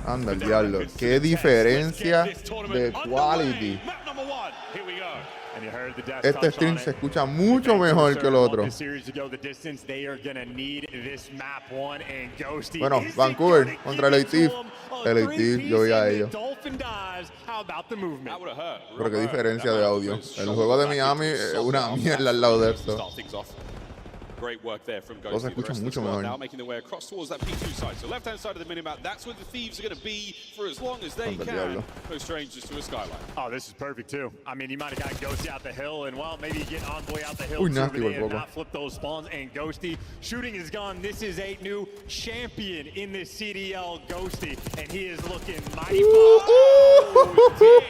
Anda el diablo. Qué diferencia de quality. Este stream se escucha mucho mejor que el otro. Bueno, Vancouver contra LA Thieves. LA Thieves, yo vi a ellos. Pero qué diferencia de audio. El juego de Miami es una mierda al lado de esto. Great work there from Todo se Ghosty. escucha mucho mejor. Now making their way across towards that P2 side. So left-hand side of the minimap, that's where the Thieves are going to be for as long as they can. Those strangers to a skyline. Oh, this is perfect too. I mean, you might have got Ghosty out the hill, and well, maybe you get Envoy out the hill Uy, too, nasty but they have poco. not flipped those spawns. And Ghosty shooting is gone. This is a new champion in this CDL, Ghosty, and he is looking mighty fine.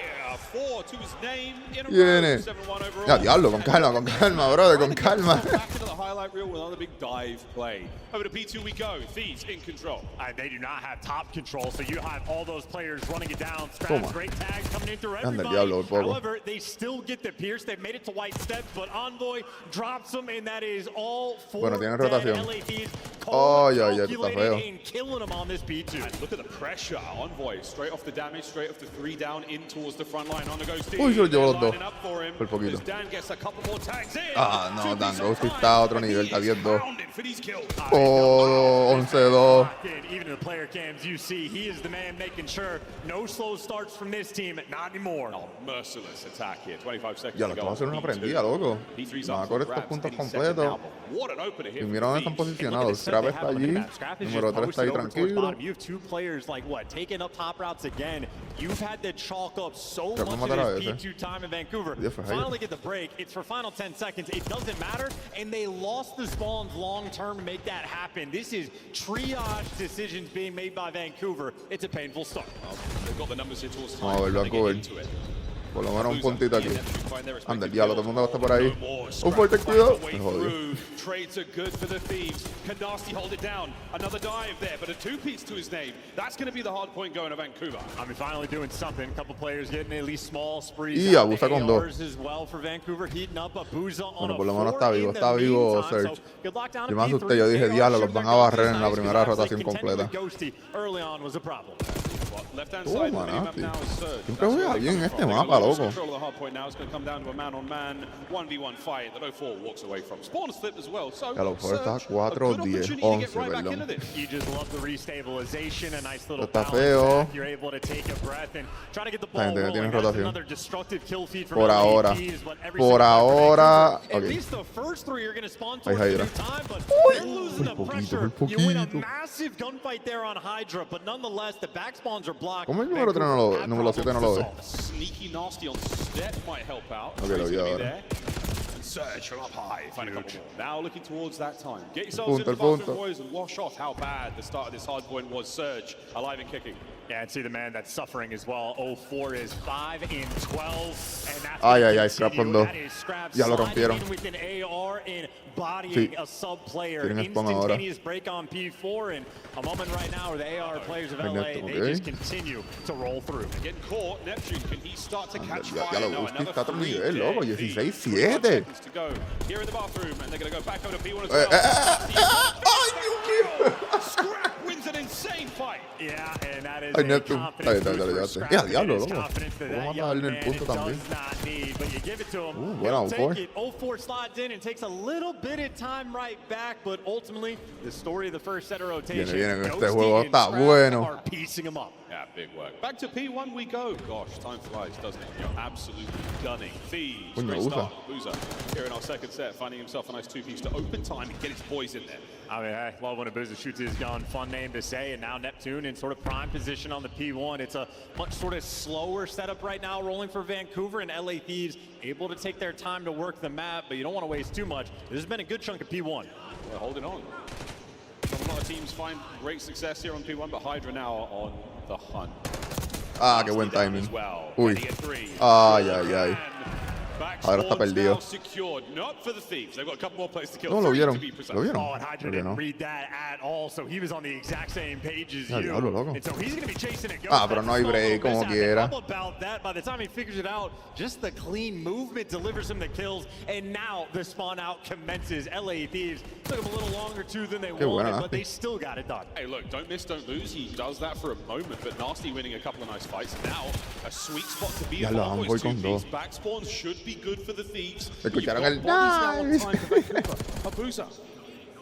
Four to his name in a Viene. row. 7-1 overall. Ya, diablo, con calma, brother, con calma. Back into the highlight reel with another big dive play. Over to P2 we go. Thieves in control. They do not have top control, so you have all those players running it down. Toma. Great tags coming in through Anda el everybody. diablo, poco. However, they still get the pierce. They've made it to white steps, but Envoy drops them, and that is all for Bueno, tiene dead rotación. LA Thieves. Oh, ya, esto está feo. And killing them on this P2. And look at the pressure. Envoy straight off the damage, straight off the 3 down in towards the front line on the Ghosty. Uy, se lo llevó los dos. Lining up for him Por poquito. as Dan gets a couple more tags in. Ah, no, Should be Dan some Ghosty time, está a otro but nivel, está he's 10-2. pounded for these kills. Oh, 11-2. Even in the player cams you see, he is the man making sure no slow starts from this team. Not anymore. Oh, merciless attack here. 25 seconds Ya, to lo que go. va a hacer una prendida, loco. P3's Va a up correr for estos grabs puntos any second completos. now, but what an opener here Y for mira dónde the están Thieves. posicionados. Scrap está allí. Número 3 está ahí tranquilo. You have two players like what, taking up top routes again. You've had to chalk up so Creo que much matar a of this ese. P2 time in Vancouver. Ya fue ahí. Finally get the break. It's for final 10 seconds. It doesn't matter, and they lost the spawns long term to make that happen. This is triage decisions being made by Vancouver. It's a painful start. Well, they've got the numbers here towards Vamos a time. ver, They get Vancouver. into it. Por lo menos un puntito aquí. Anda el diablo, todo el mundo va a estar por ahí. Un Un fuerte cuidado. Me jodió. Trades are good for the Thieves. Can Nasty hold it down? Another dive there, but a two-piece to his name. That's going to be the hard point going to Vancouver. I mean, finally doing something. A couple players getting at least small sprees. Y out. abusa The con dos. ARs as well for Vancouver, heating up a Booza on Bueno, a por lo menos 4 está vivo in the Surge. meantime. So, good luck down Yo at me P3. asusté, yo dije, AR diablo, los shooting van a their guns barrer en la nice, primera because rotación contending completa. with Ghosty early on was a problem. Left-hand side of the Toma, minimap Nasty. now is Surge. Siempre That's juega where bien they're este coming from. mapa, They got loco. control of the hard point now. It's going to come down to a man-on-man 1v1 fight that 04 walks away from. Spawn's flip as well. So Ya lo mejor está Surge, 4, a good 10, opportunity to get 11, right back perdón. into this. You just love the restabilization, a nice little Está balance feo. back. You're able to take a breath and try to get the Esta ball gente que rolling. tiene That's rotación. another destructive kill feed from Por LA ahora. Thieves, but every Por single time for ahora. Vancouver, At Ok. least the first 3 are going to spawn Ahí towards the Hydra. new time, but Uy. they're losing the Muy poquito, pressure. muy You win a poquito. massive gunfight there on Hydra, but nonetheless, the back spawns are blocked. ¿Cómo el número 3 no lo ve? Vancouver Número 7 no lo ve. have problems to solve. Sneaky Nasty on step might help out. Ok, lo He's vi gonna be ahora. there. And Surge from up high. Find a couple more. Now looking towards that time. Get yourselves Punto, into the el bathroom, punto. boys, and wash off how bad the start of this hard point was. Surge alive and kicking. Yeah, and see the man that's suffering as well. 04 is 5 in 12. And that's Ay, gonna ay, ay, continue. Scrap con dos. That is Scrap Ya lo sliding rompieron. in with an AR and bodying Sí. a sub player. Tienen spawn ahora. Instantaneous break on P4, and a moment right now where the AR players of LA, Magneto, they ok. just continue to roll through. Getting caught. Neptune, can he start to catch Ya fire? lo No, Gusti another está a otro 3 nivel, dead loco. Thieves. 16-7. 21 seconds to go. Here in the bathroom, and they're going to go back over to P1 as Eh, well. ¡Ay, Dios mío! Scrap wins an insane fight. Yeah, and that is Ay, a Neptune. confidence Ahí está, boost ya for llegaste. Scrap. Ya, diablo, It is loco. confidence that Vamos a that matarle young el man punto does también. not need, but you give it to him. Buena He'll U4. take it. 04 slides in and takes a little bit of time right back, but ultimately, the story of the first set of rotation, Viene, este Ghosty juego and está Scrap bueno. are piecing him up. Yeah, big work. Back to P1 we go. Gosh, time flies, doesn't it? You're absolutely gunning. Thieves, Coño, great usa. start. Boozer here in our second set, finding himself a nice 2-piece to open time and get his boys in there. I mean, I love when a Boozer shoots his gun. Fun name to say. And now Neptune in sort of prime position on the P1. It's a much sort of slower setup right now rolling for Vancouver, and LA Thieves able to take their time to work the map, but you don't want to waste too much. This has been a good chunk of P1. They're holding on. A lot of teams find great success here on P1, but Hydra now on the hunt. Ah, qué buen Nasty down timing. as well. Uy. Getting a 3. Ay, ay, ay. Ahora está perdido. No, lo vieron. Lo vieron. Oh, and Hydra didn't read that at all, so he was on the exact same page as you. Diablo, loco. And so he's going to be chasing it. Pero no hay break como quiera. How about that? By the time he figures it out, just the clean movement delivers him the kills, and now the spawn out commences. LA Thieves took him a little longer too than they wanted, but they still got it done. Hey, look, don't miss, don't lose. He does that for a moment, but Nasty winning a couple of nice fights. Now, a sweet spot to be in. Voy con dos. Back spawn should be good for the Thieves. Escucharon el Abusa,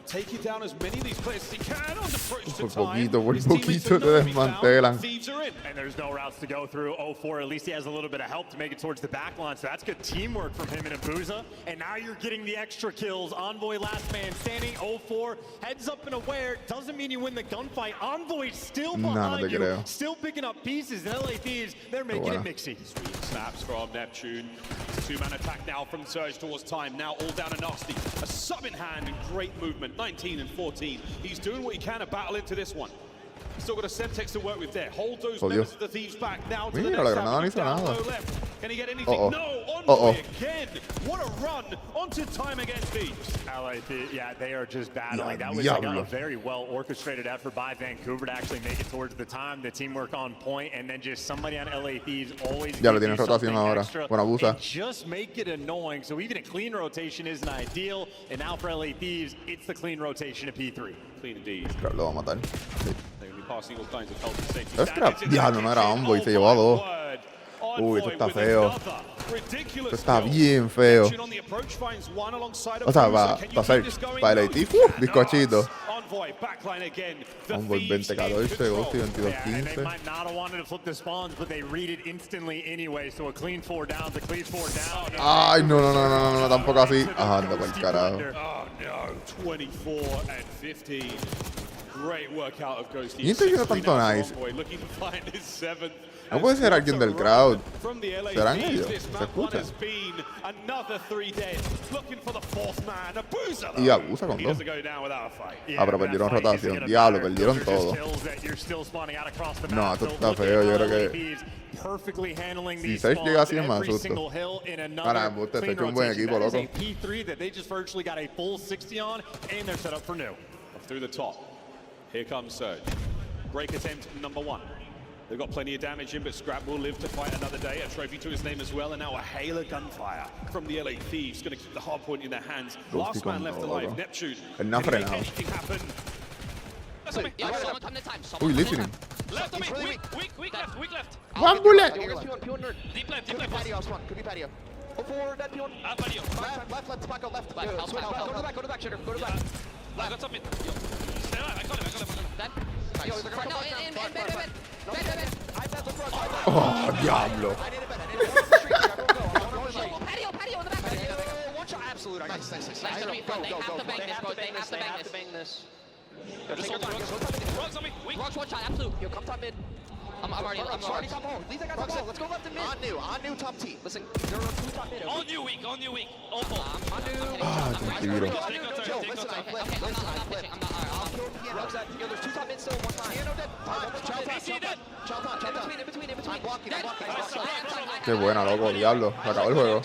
take it down as many of these players as he can on the approach to por time. poquito te desmantelan. Thieves are in. And there's no routes to go through. 0-4, at least he has a little bit of help to make it towards the back line. So that's good teamwork from him and Abusa. And now you're getting the extra kills. Envoy last man standing. 0-4, heads up and aware. Doesn't mean you win the gunfight. Envoy still behind you. Still picking up pieces. And LA Thieves, they're making it mixy. Sweet snaps from Neptune. Two-man attack now from Surge towards time. Now all down to Nasty. A sub in hand and great movement. 19 and 14. He's doing what he can to battle into this one. Still got a Semtex to work with there. Hold those members of the Thieves back now to the next down low left. Can he get anything? No, Envoy again. What a run onto time against Thieves. LA Thieves, yeah, they are just battling. That was like a very well orchestrated effort by Vancouver to actually make it towards the time. The teamwork on point, and then just somebody on LA Thieves always ya lo tienen rotación ahora. Bueno, abusa. Just make it annoying. So even a clean rotation isn't ideal. And now for LA Thieves, it's the clean rotation to P3. Clean indeed. Pero lo va a matar. Sí. Passing all kinds of health and safety. Diablo, no era Envoy, se llevó a dos. Uy, esto está feo. Esto está bien feo. O sea, para el Haití, bizcochito. Envoy 20-14, Ghost y 22-15. Ay, no, tampoco así. Ajá, anda por el carajo. Oh no, 24 and 15. Great work out of Ghost. ¿Y este video tanto nice? Looking to find his seventh. No puede ser alguien del crowd. ¿Serán ellos? ¿Se escuchan? Y abusa con dos. Pero perdieron rotación. Diablo, perdieron todo. No, esto está feo. Yo creo que si Surge llega así es más susto. Ahora, usted está hecho un buen equipo, loco. Through the top. Here comes Surge. Break attempt number 1. They've got plenty of damage in, but Scrap will live to fight another day. A trophy to his name as well, and now a hail of gunfire from the LA Thieves. Going to keep the hard point in their hands. Last man left alive, Neptune. El no ha frenado. Uy, listening. Left on me, weak left. One bullet. Deep left. Could be patio. Forward, that peon. Patio. Left, back out, left. Go to the back, Sugar. Go to the back. I got something. Stay alive, I got him. Yo, they're gonna bed. Oh, diablo. Patio in the back. One shot, absolute. Nice. They have to bang this. Rugs on me, weak. Rugs one shot, absolute. Yo, come top mid. I'm already top home. Leave that guy top home. Let's go left and mid. On new top T. Listen, there are two top mid. On you weak. All four. Tranquilo. Yo, listen, I flip. I'm not. Rugs that. Yo, there's two top mid still. One time. Child in between. I'm blocking. Qué buena, loco, diablo. Se acabó el juego.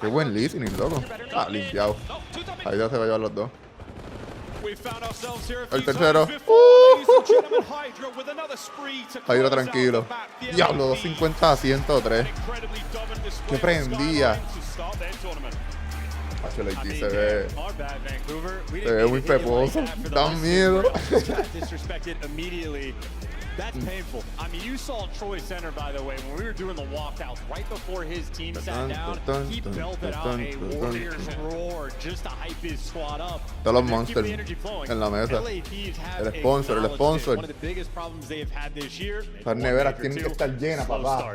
Qué buen listening, loco. Limpiado. Ahí ya se va a llevar los dos. El tercero. Hydra tranquilo. Diablo, 250 a 103. Que prendía. Se ve muy peposo. Da miedo. That's painful. I mean, you saw Troy Center, by the way, when we were doing the walkouts right before his team sat down. He belted out a Warriors roar just to hype his squad up. Todos los monsters en la mesa. El sponsor. One of the biggest problems they have had this year. Las neveras tienen que estar llenas, papá.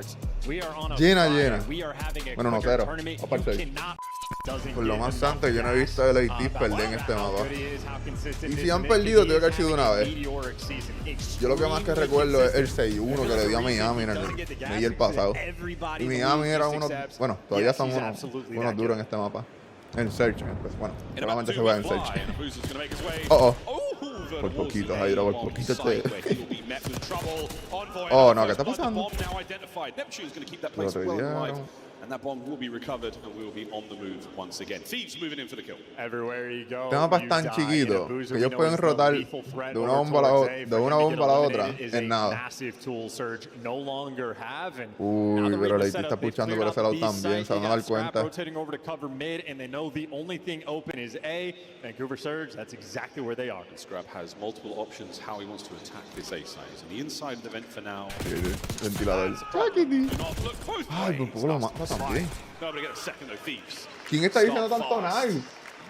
Llena. Bueno, no, cero. Aparte. Por lo más santo, yo no he visto a LA Thieves perder en este mapa. Y si han perdido, tiene que haber sido una vez. Yo lo que más que recuerdo es el 6-1 que le dio a Miami en el pasado. Y Miami era uno, bueno, todavía son unos duros en este mapa. En Search, pues bueno, solamente se juega en Search. Por poquito, Hydra, por poquito. Oh, no, ¿qué está pasando? Lo reviaron. And that bomb will be recovered and we will be on the move once again. Thieves moving in for the kill. Everywhere you go, Este mapa es tan chiquito que ellos pueden rotar de una bomba a la otra en nada. Uy, pero la IT está puchando por ese lado también, se van a dar cuenta. Vancouver Surge, that's exactly where they are. Scrap has multiple options how he wants to attack this A side. He's on the inside of the vent for now. Ventilador. Ay, por poco lo mata también. ¿Quién está diciendo tanto nice?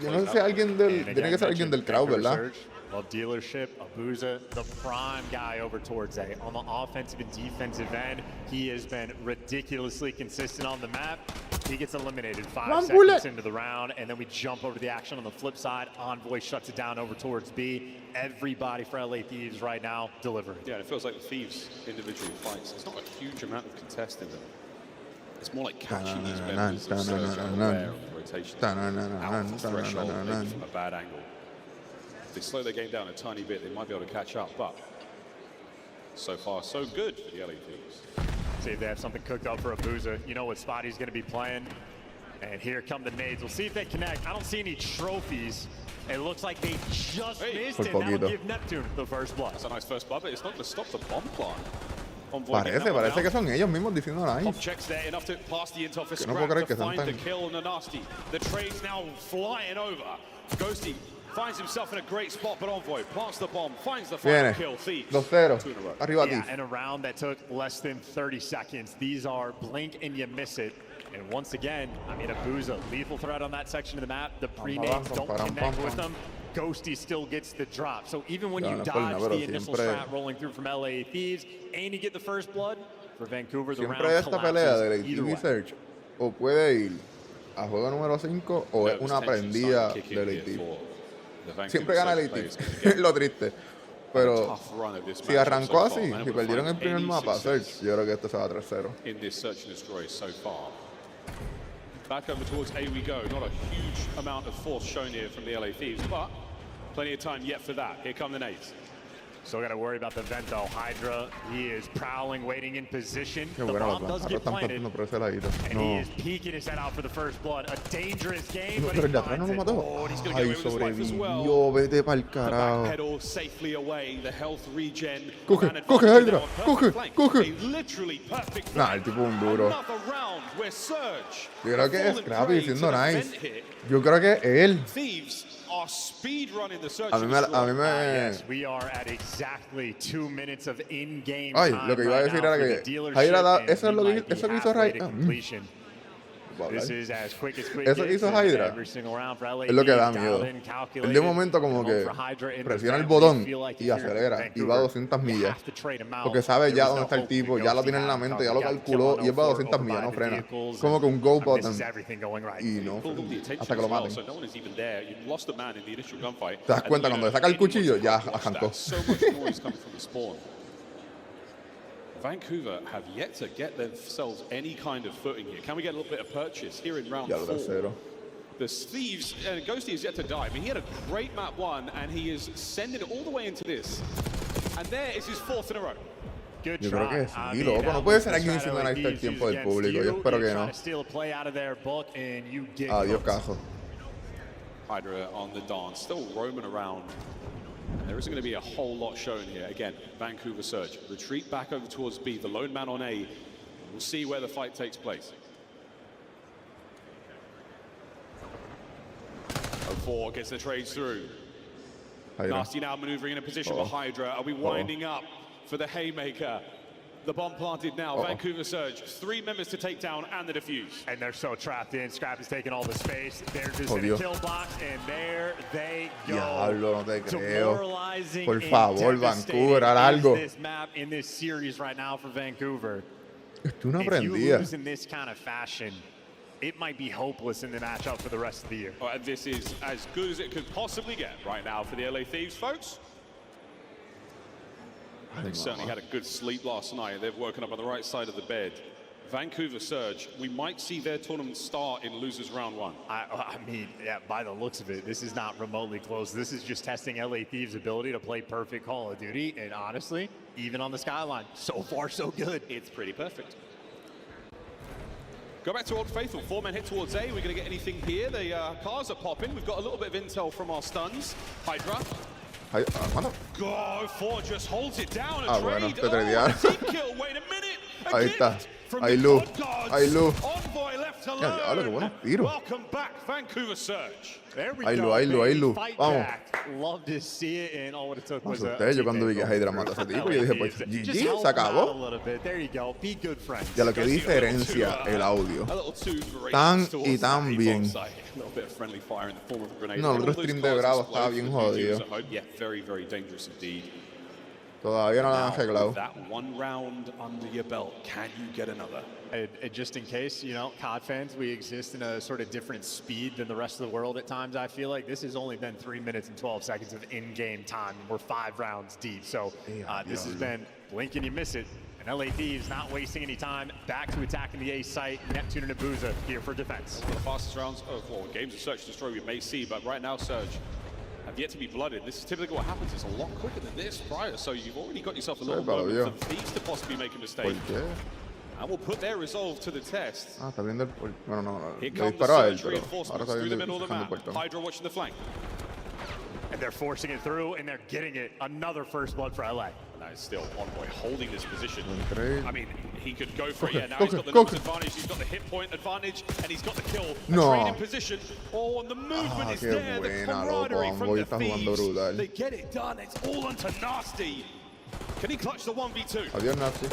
Yo no sé si alguien del... Tiene que ser alguien del crowd, ¿verdad? Well, dealership, Abuza, the prime guy over towards A. On the offensive and defensive end, he has been ridiculously consistent on the map. He gets eliminated 5 seconds into the round, and then we jump over to the action on the flip side. Envoy shuts it down over towards B. Everybody for LA Thieves right now delivering. Yeah, it feels like the Thieves' individual fights. There's not a huge amount of contest in them. It's more like catching these members of Surge unaware of the rotation. Out of the threshold, maybe from a bad angle. If they slow their game down a tiny bit, they might be able to catch up, but so far, so good for the LA Thieves. See if they have something cooked up for Abuza. You know what spot he's going to be playing. And here come the nades. We'll see if they connect. I don't see any trophies. It looks like they just missed, and that'll give Neptune the first blood. That's a nice first blood, but it's not going to stop the bomb plant. Parece que son ellos mismos diciendo nice. Checks there enough to pass the intel for Que no puedo creer que Scrap to sean find the tan... kill on the nasty. The trade's now flying over. Ghosty finds himself in a great spot, but Envoy plants the bomb, finds the final kill. Thieves. 2-0. Arriba Yeah, in a round that took less than 30 seconds. These are blink and you miss it. And once again, I mean, Abuza, lethal threat on that section of the map. The pre-nades don't connect with them. Ghosty still gets the drop. So even when you dodge the initial strat rolling through from LA Thieves and you get the first blood, for Vancouver, the round collapses. Siempre esta pelea de la Surge o puede ir a juego número 5 o es una prendida de la Siempre gana el lo triste. Pero si arrancó así, si perdieron el primer mapa, Surge, yo creo que esto se va a 3-0. In this search and destroy so far. Back over towards A we go. Not a huge amount of force shown here from the LA Thieves, but plenty of time yet for that. Here come the nades. Still got to worry about the vent though. Hydra, he is prowling, waiting in position. The bomb does get planted, and he is peeking his head out for the first blood. A dangerous game, but he finds it. Oh, and he's going to get away with his life as well. Vete pa'l carajo. Backpedal safely away. The health regen. Coge Hydra, coge. A literally perfect Nah, el tipo un duro. Another round where Surge. Yo creo que es Scrappy diciendo nice. Yo creo que él. Thieves are speed running the search. A mí me... Yes, we are at exactly 2 minutes of in-game time. Ay, lo que iba a decir era que Hydra da, eso que hizo Hydra. Eso que hizo Hydra es lo que da miedo. Él de momento como que presiona el botón y acelera y va a 200 millas. Porque sabe ya dónde está el tipo, ya lo tiene en la mente, ya lo calculó y él va a 200 millas, no frena. Como que un go button y no, hasta que lo maten. Te das cuenta, cuando le saca el cuchillo ya arrancó. Vancouver have yet to get themselves any kind of footing here. Can we get a little bit of purchase here in round 4? The Thieves, and Ghosty is yet to die. I mean, he had a great map 1, and he is sending it all the way into this. And there is his 4th in a row. Good Yo creo try. que sí, loco. No puede ser alguien diciendo nice el tiempo del público. Yo espero que no. Adiós, caso. Hydra on the dance, still roaming around. There isn't going to be a whole lot shown here. Again, Vancouver Surge. Retreat back over towards B, the lone man on A. We'll see where the fight takes place. 04 gets the trades through. Nasty now maneuvering in a position for Hydra. Are we winding up for the haymaker? The bomb planted now. Vancouver Surge. 3 members to take down and the defuse. And they're so trapped in. Scrap is taking all the space. They're just in a kill box, and there they go. Diablo, no te creo. Por favor, Vancouver, haz algo. This map in this series right now for Vancouver. Esto es una If you prendida. lose in this kind of fashion, it might be hopeless in the matchup for the rest of the year. This is as good as it could possibly get right now for the LA Thieves, folks. They certainly had a good sleep last night. They've woken up on the right side of the bed. Vancouver Surge, we might see their tournament start in losers round 1. I mean, yeah, by the looks of it, this is not remotely close. This is just testing LA Thieves' ability to play perfect Call of Duty. And honestly, even on the skyline, so far so good. It's pretty perfect. Go back to Old Faithful. 4 men hit towards A. We're going to get anything here. The cars are popping. We've got a little bit of intel from our stuns. Hydra. Mano. Go, 4 just holds it down. Bueno, te team tradearon. kill. Wait a minute. Ahí está. Ahí Lu. Ahí Lu. Envoy left alone. Ya, diablo, qué buenos tiros. Welcome back, Vancouver Surge. There we Ahí go, Lu, ahí Lu, ahí Lu. Fight Vamos. back. Love to see it, and all what it took was a Yo cuando vi que Hydra mató a ese tipo, yo dije, pues GG, se acabó. There you go. Be good friends. Ya lo que diferencia el audio. Tan y tan bien. No, el otro stream de Bravo estaba bien jodido. Todavía no lo han arreglado. That 1 round under your belt, can you get another? And just in case, you know, COD fans, we exist in a sort of different speed than the rest of the world at times. I feel like this has only been 3 minutes and 12 seconds of in-game time. We're 5 rounds deep. So this has been blink and you miss it. And LA Thieves not wasting any time. Back to attacking the A site. Neptune and Abuza here for defense. One of the fastest rounds of games of Search and Destroy we may see, but right now, Surge have yet to be blooded. This is typically what happens. It's a lot quicker than this prior, so you've already got yourself a little moment for Thieves to possibly make a mistake. And will put their resolve to the test. Está viendo el... Bueno, no, Here le comes the disparó a él, Surge pero reinforcements ahora está through the viendo middle of the el map. puerto. Hydra watching the flank. And they're forcing it through, and they're getting it. Another first blood for LA. Now it's still Envoy holding this position. Increíble. I mean, he could go for it. Yeah, now he's got the Coque. numbers advantage, he's got the hit point advantage, and he's got the kill. No. Trade in position. Oh, and the movement is qué there. The buena, camaraderie loco. from Envoy the está jugando Thieves. brutal. They get it done. It's all onto Nasty. Can he clutch the 1v2? Adiós, Nazi.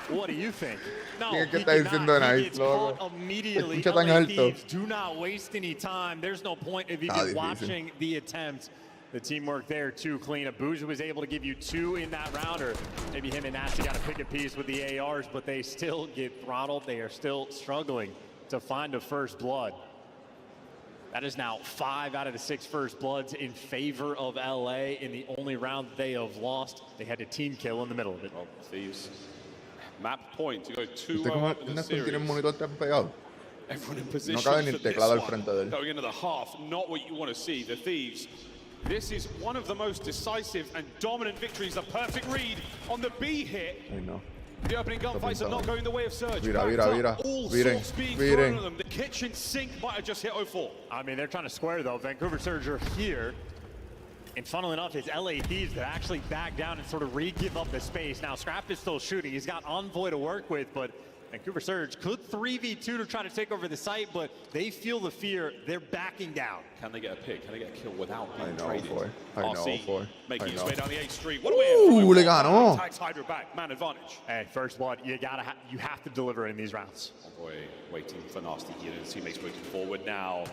What do you think? No, ¿Qué he está diciendo cannot. Nice, He gets loco? caught immediately. Escucha tan LA alto. Thieves, do not waste any time. There's no point of even difícil. watching the attempt. The teamwork there too clean. Abuja was able to give you 2 in that round, or maybe him and Nasty got to pick a piece with the ARs, but they still get throttled. They are still struggling to find a first blood. That is now 5 out of the 6 first bloods in favor of LA in the only round they have lost. They had a team kill in the middle of it. Well, Thieves map point to go 2-0 ¿Usted cómo up in the tiene el series. monitor tan pegado? Everyone in position No cabe ni el for this teclado al one. frente de él. Going into the half, not what you want to see. The Thieves, this is one of the most decisive and dominant victories. A perfect read on the B hit. Ay, no. The opening gunfights are not going the way of Surge. Mira, Backed mira, up, mira. all Miren, sorts being miren. thrown at them. The kitchen sink might have just hit 04. I mean, they're trying to square though. Vancouver Surge are here. And funnily enough, it's LA Thieves that actually back down and sort of re-give up the space. Now, Scrap is still shooting. He's got Envoy to work with, but Vancouver Surge could 3v2 to try to take over the site, but they feel the fear. They're backing down. Can they get a pick? Can they get a kill without being I know, traded? boy. I know, RC boy. making I his know. way down the 8th Street. What a win! Le ganó. Tags Hydra back. Man advantage. Hey, first blood, you have to deliver in these rounds. Envoy waiting for Nasty here. His teammates moving forward now.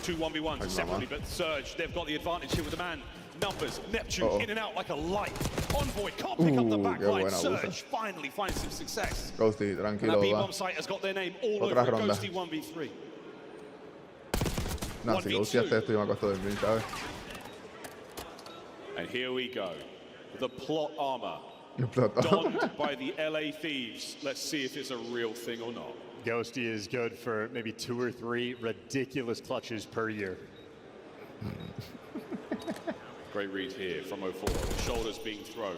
2 1v1s separately, but Surge, they've got the advantage here with the man. Numbers, Neptune in and out like a light. Envoy can't pick up the back qué line. buena Surge buza. finally finds some success. Ghosty, And that tranquilo, B-bomb va. site has got their name all Otra over it. ronda. Ghosty 1v3. No, si Ghosty hace esto, yo me acuesto de dormir, ¿sabes? And here we go. The plot armor Explotó. donned by the LA Thieves. Let's see if it's a real thing or not. Ghosty is good for maybe 2 or 3 ridiculous clutches per year. Great read here from 04. Shoulders being thrown.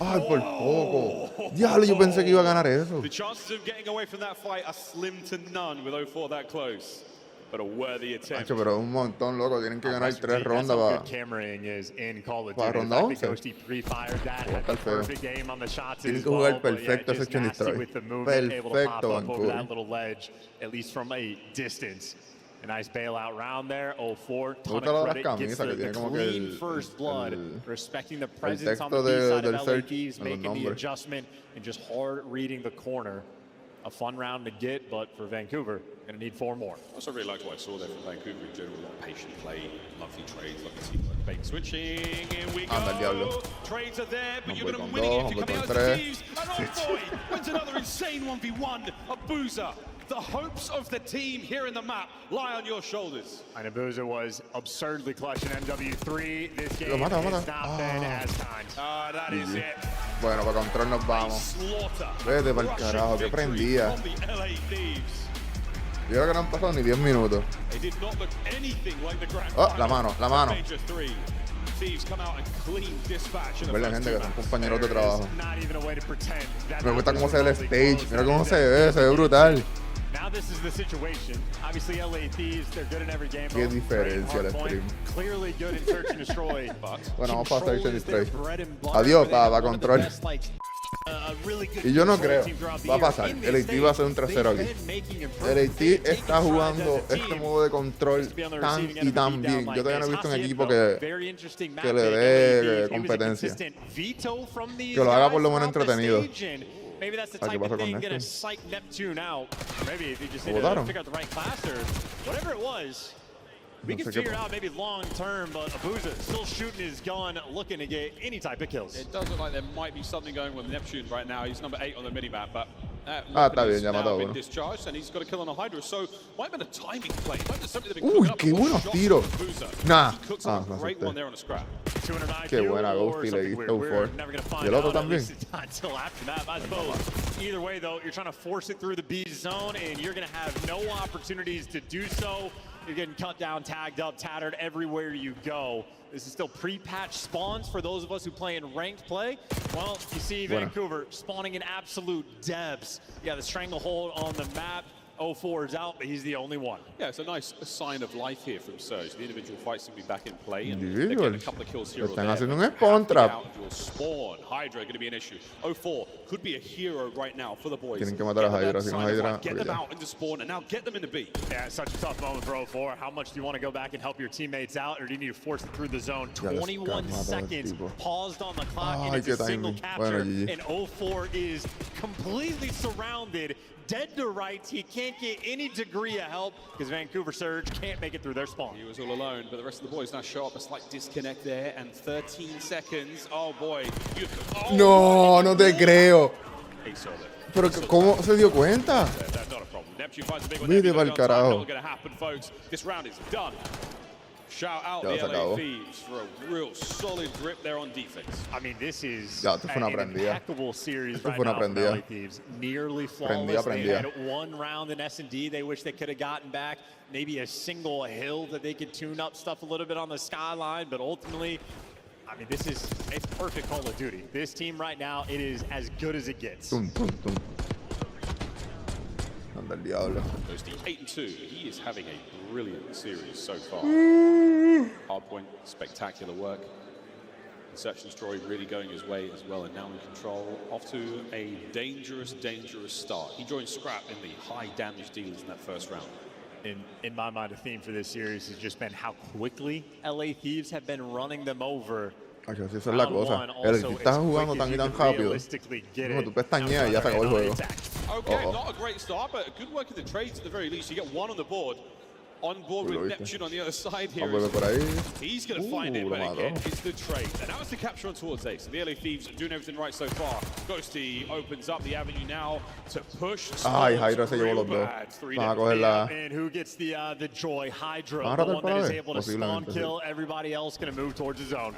Ay, por poco. Diablo, yo pensé que iba a ganar eso. The chances of getting away from that fight are slim to none with 04 that close. But a worthy attempt. Hacho, pero un montón, loco. Tienen que ganar 3 rondas That's how para... good cameraing is in Call of Para Duty. ronda The fact that 11. Ghosty pre-fired that, Va a had estar the feo. perfect game on the shots Tienen as que jugar well, but yeah, perfecto just Search and nasty Destroy. with the movement, able to pop Perfecto, up over Vancouver. that little ledge, at least from a distance. A nice bailout round there. 04, ton gusta lo of de las credit, gets camisas, que the tiene como que clean el- first blood, el- respecting the presence on texto the B side del of LA Surge Thieves, en los making the nombres. adjustment and just hard reading the corner. A fun round to get, but for Vancouver, going to need 4 more. I also really liked what I saw there from Vancouver in general. A lot of patient play, lovely trades, lovely teamwork. Bait switching, here we go. Anda el diablo. Trades are there, but you're Hombre going to con win it dos, if you're hombre coming con out as the tres. Thieves. And Envoy wins another insane 1v1. Abuza The hopes of the team here in the map lie on your shoulders. I know Boozer was absurdly clutch in MW3. This game mata. has not been as kind. That is it. Bueno, para control nos vamos. Slaughter. Vete pa'l carajo, que prendía. From the LA Thieves. Yo creo que no han pasado ni 10 minutos. They did not look anything like the grand Oh, la mano. Major 3. Thieves come out and clean dispatch in the Ver la first gente que son compañeros de trabajo. Not even a way to pretend that Me gusta cómo se ve el really stage. close. Mira cómo se ve brutal. Now this is the situation. Obviously, LA Thieves, they're good in every game. Qué mode. diferencia Great el hard stream. point. Clearly good in search and destroy. But Bueno, vamos para Search and Destroy. bread and butter. Adiós, They have pa' one of the control. best, like, really good Y yo no control creo. team throughout the Va a year. pasar. In El this AT va a ser un stage, 3-0 aquí. they've been making El improvements. AT They're está taking jugando strides as a este team. modo de control tan y tan bien. Yo todavía no he visto un equipo que le dé competencia. Que lo haga por lo menos entretenido. Maybe that's the ¿Qué type pasa of con thing esto? gonna psych Neptune out. Maybe if you just ¿Lo need to botaron? figure out the right class or whatever it was. We No can sé qué figure pa- out maybe long term, but Abuza still shooting his gun, looking to get any type of kills. It does look like there might be something going with Neptune right now. He's number 8 on the minimap, but está bien, ya now mató been uno. discharged, and he's got a kill on a Hydra. So might have been a timing play. Might have been something that been Uy, cooking up qué before buenos shots tiros. from Abuza. Nah. He cooks Ah, up lo a great acepté. one there on a scrap. 200 Qué IQ buena or Ghosty le something diste, weird. 04. We're never gonna find Y el otro out, at también. least not until after that, I suppose. Either way, though, you're trying to force it through the B zone, and you're going to have no opportunities to do so. You're getting cut down, tagged up, tattered everywhere you go. This is still pre-patch spawns for those of us who play in ranked play. Well, you see Vancouver spawning in absolute depths. Yeah, the stranglehold on the map. 04 is out, but he's the only one. Yeah, it's a nice sign of life here from Surge. The individual fights will be back in play, and they're Individual. getting a couple of kills here or Están there. haciendo but un spawn have to trap. get out into a spawn. Hydra going to be an issue. 04 could be a hero right now for the boys. Tienen que matar a Get them Hydra, that si no sign of Hydra, life. Get them olvídate. out into spawn, and now get them in the B. Yeah, it's such a tough moment for 04. How much do you want to go back and help your teammates out, or do you need to force it through the zone? Ya les 21 calma, seconds tipo. paused on the clock, Ay, and it's qué a single timing. capture. Bueno, GG. And 04 is completely surrounded, dead to rights. He can't get any degree of help because Vancouver Surge can't make it through their spawn. He was all alone, but the rest of the boys now show up. A slight disconnect there, and 13 seconds. Oh boy. No, no te creo. He saw that. Pero ¿cómo se dio cuenta? That's not a problem. Neptune finds a big one. Vete there. pa'l Not carajo. going to happen, folks. This round is done. Shout out Ya the se LA acabó. Thieves for a real solid grip there on defense. I mean, this is Ya, esto fue una an prendida. impeccable series Esto right fue una now from prendida. LA Thieves. Nearly flawless. They Prendida. had one round in S&D they wish they could have gotten back. Maybe a single hill that they could tune up stuff a little bit on the skyline, but ultimately, I mean, it's perfect Call of Duty. This team right now, it is as good as it gets. Tum, tum, tum. Anda el diablo. Goes to 8-2. He is having a brilliant series so far. Hardpoint, spectacular work. Search and Destroy really going his way as well, and now in control. Off to a dangerous, dangerous start. He joined Scrap in the high damage dealers in that first round. In my mind, the theme for this series has just been how quickly LA Thieves have been running them over. Ay, así esa es la cosa. El que está jugando tan y tan rápido. Como tú pestañeas y ya se acabó el juego. Okay, not a great start, but good work in the trades at the very least. You get one on the board. On board Uy, lo with viste. Neptune on the other side here. Vamos a ver por ahí. He's going to find it, lo but again, mató. it's the trade. And now it's the capture on towards Ace. The LA Thieves doing everything right so far. Ghosty opens up the avenue now to push. Ay, Hydra se llevó los dos. Van a coger la... And who gets the joy? Hydra, Van a the ratar one para that is ver. able to spawn Posiblemente, kill. Everybody else going to move towards his zone.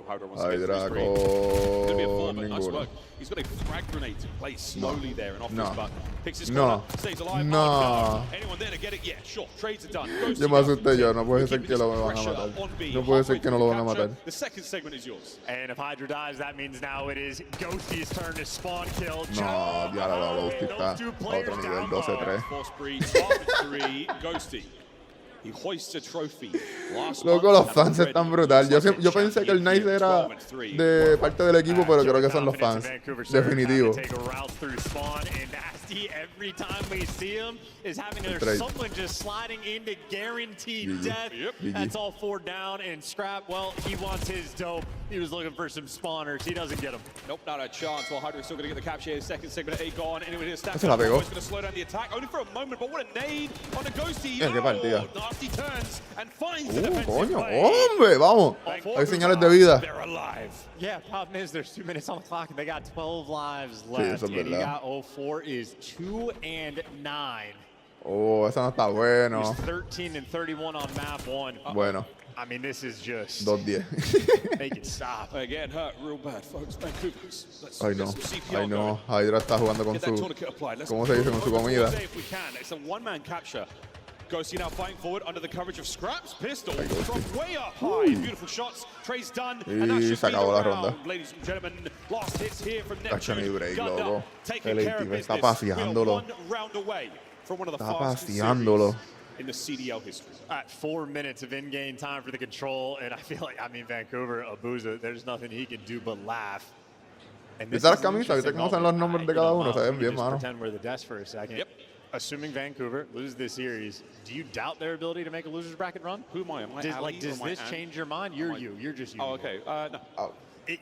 Hydra wants to get Hydra through screen. It's gonna be a con four, but nice ninguno. work. He's got a frag grenade to play slowly there and off No. his butt. Picks his No. corner, stays alive. No. Oh, Anyone there to get it? Yeah, sure. Trades are done. Yo me asusté yo, no puede ser que lo van a matar. No puede ser que no lo van a matar. The second segment is yours. And if Hydra dies, that means now it is Ghosty's turn to spawn kill. No, diablo, la Ghosty está Those two a otro players nivel, down 12-3. Force breed, target 3, Ghosty. He hoists a trophy. Last Loco, month, los fans están brutal. Yo pensé que el Nice era de parte del equipo, pero creo que son los fans. Definitivo. Every time we see him is having there's Trade. someone just sliding into guaranteed GG. death. GG. That's all 4 down, and Scrap, well, he wants his dope. He was looking for some spawners. He doesn't get them. Nope, not a chance. Well, Hydra's still going to get the capture here. Second segment at 8 gone. Anyone here Se la pegó. going to slow down the attack. Only for a moment, but what a nade on a Ghosty. Qué partida. Nasty turns and finds the defensive Coño, play. hombre, vamos. Hay señales de vida. They're alive. Yeah, problem is there's 2 minutes on the clock and they got 12 lives left. eso es and you verdad. got 04 is 2-9. Oh, eso no está bueno. He's 13-31 on map 1. Bueno, I mean, this is just 2-10. make it stop. They're getting hurt real bad, folks. Vancouver. Ay, no. Ay, no. Hydra está jugando con Get that su... tourniquet applied. Let's ¿Cómo se dice? Con su over comida. Forte if we can. It's a one-man capture. Ghosty now fighting forward under the coverage of Scraps. Pistol Ay, Ghosty. from way up high. Beautiful shots. Trey's done. And that Y should se be acabó the la round. ronda. Ladies and gentlemen, last hits here from Tacho, ni Neptune. break, Gunned loco. up, taking El care of ATV está business. We are paseándolo. one round away from one of the Está fastest paseándolo. series in the CDL history. At 4 minutes of in-game time for the control, and I feel like, I mean, Vancouver, Abuza, there's nothing he can do but laugh. And ¿Viste las camisas? ¿Viste cómo son los nombres de cada uno? Se ven bien, mano. Pretend we're the desk for a second. Yep. Assuming Vancouver loses this series, do you doubt their ability to make a loser's bracket run? Who am I? Am I Ali Does or am I this Ann? change your mind? You're you. You're just you. Oh, okay. No. Oh,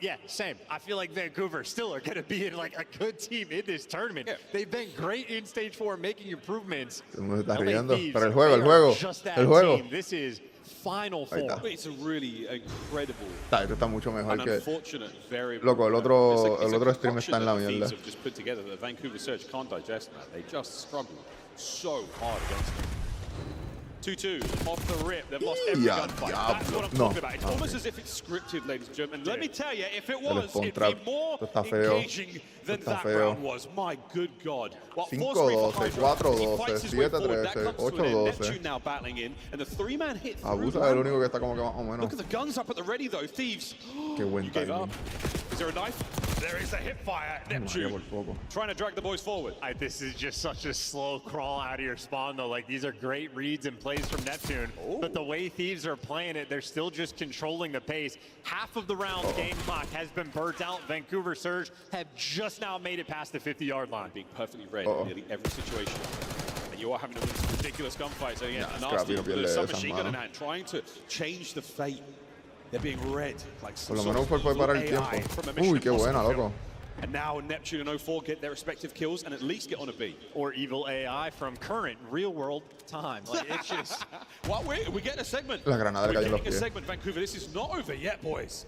Yeah, same. I feel like Vancouver still are going to be in like a good team in this tournament. Yeah. They've been great in stage 4, making improvements. todo el mundo se está LA riendo. Thieves, Pero el juego, el they are juego. just that El juego. team. This is Final Ahí Four. está. It's a really incredible Esto está mucho mejor and que... unfortunate variable. Loco, el otro- It's a el otro stream concoction está en la that the mierda. Thieves have just put together that Vancouver Surge can't digest that. They just struggle so hard against it. 2-2 off the rip. They've lost every Ya, gunfight. diablo. That's what I'm No. talking about. It's almost as if it's scripted, ladies and gentlemen. Let me tell you, if it El was, it'd Spawn be more Trap. Esto está feo. engaging than Esto está that feo. round was. My good God. What 5-12, 4-12, 7-13, 8-12. Neptune now battling in, and the three-man hit through Abusa es el único que está como que más o menos. Look at the guns up at the ready, though. Thieves. Qué buen You gave timing. up. Is there a knife? There is a hip fire. María, Neptune por poco. trying to drag the boys forward. This is just such a slow crawl out of your spawn, though. Like, these are great reads and plays from Neptune. But the way Thieves are playing it, they're still just controlling the pace. Half of the round's game clock has been burnt out. Vancouver Surge have just now made it past the 50-yard line. Being perfectly read in nearly every situation. And you are having to win some ridiculous gunfights. Again, Nah, nasty Scrappy no pierde submachine esas, gun in mano. hand, trying to change the fate. They're being read like some Por lo sort menos of fue evil parar el AI tiempo. from a Mission Uy, qué buena, Impossible loco. film. And now Neptune and 04 get their respective kills and at least get on a B. Or evil AI from current real-world time. Like, it's just... What? We get a segment. La granada le We're cayó en los getting a pies. segment, Vancouver. This is not over yet, boys.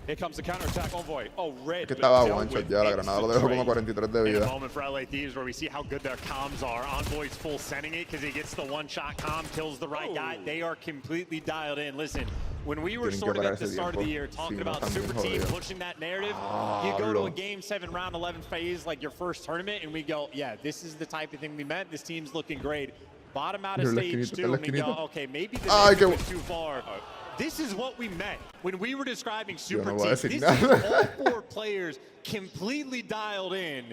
Here comes the counterattack envoy. Oh, red. Es que but estaba dealt one shot with ya, la granada lo dejó como 43 de In a vida. moment for LA Thieves where we see how good their comms are. Envoy's full sending it because he gets the one-shot comm, kills the right guy. They are completely dialed in. Listen, when we were Tienen que sort of parar at the ese start of the tiempo. year talking Si no, about están bien super team jodidos. pushing that narrative, you go to a Diablo. game 7, round 11 phase like your first tournament, and we go, yeah, this is the type of thing we meant. This team's looking great. Bottom out of Mira la stage esquinita, 2, está la and we go, esquinita. okay, maybe the Ay, narrative qué- was too far. This is what we meant when we were describing Yo super no voy a teams. decir This nada. is all 4 players completely dialed in.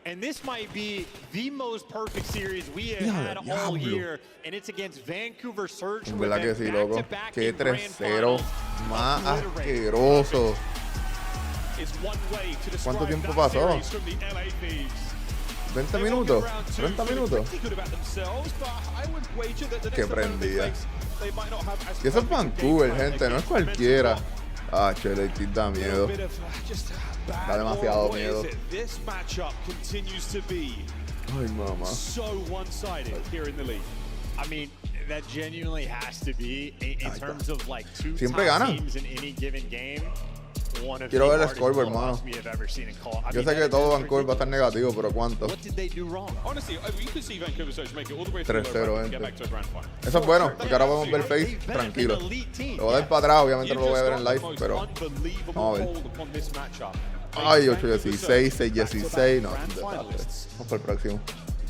And this might be the most perfect series we have had all Diablo. year. And it's against Vancouver Surge. En with verdad que them sí, loco. back-to-back Qué in grand 3-0 finals. más Obliterated. asqueroso. Is one way to describe ¿Cuánto tiempo that pasó? series from the LA Thieves. 20 They've all minutos, been round two, 30 feeling minutos. pretty good about themselves, but I would wager that the Qué next opponent they prendida. face, they might not have as Y eso es perfect a game Vancouver, plan gente, no es against cualquiera. Mental Ah, che, el kit da Block. miedo. A bit of, just bad Da demasiado or what miedo. is it? This matchup continues to be Ay, mamá. so one-sided here in the league. I mean, that genuinely has to be, in terms of like 2 Siempre top ganan. teams in any given game, one of Quiero the ver el hardest scoreboard, blowouts mano. we have ever seen in call. I Yo mean, sé que that todo is Vancouver va a estar ridiculous. negativo, pero ¿cuánto? What did they do wrong? Honestly, you could see Vancouver Surge make it all the way through 3-0, the and get gente. back to a grand final. Eso es bueno, porque ahora podemos ver face tranquilo. Lo voy a dar para atrás, obviamente no lo voy a ver en live, pero vamos a ver. Ay, 8-16, 6-16, no, desastre. Vamos para el próximo.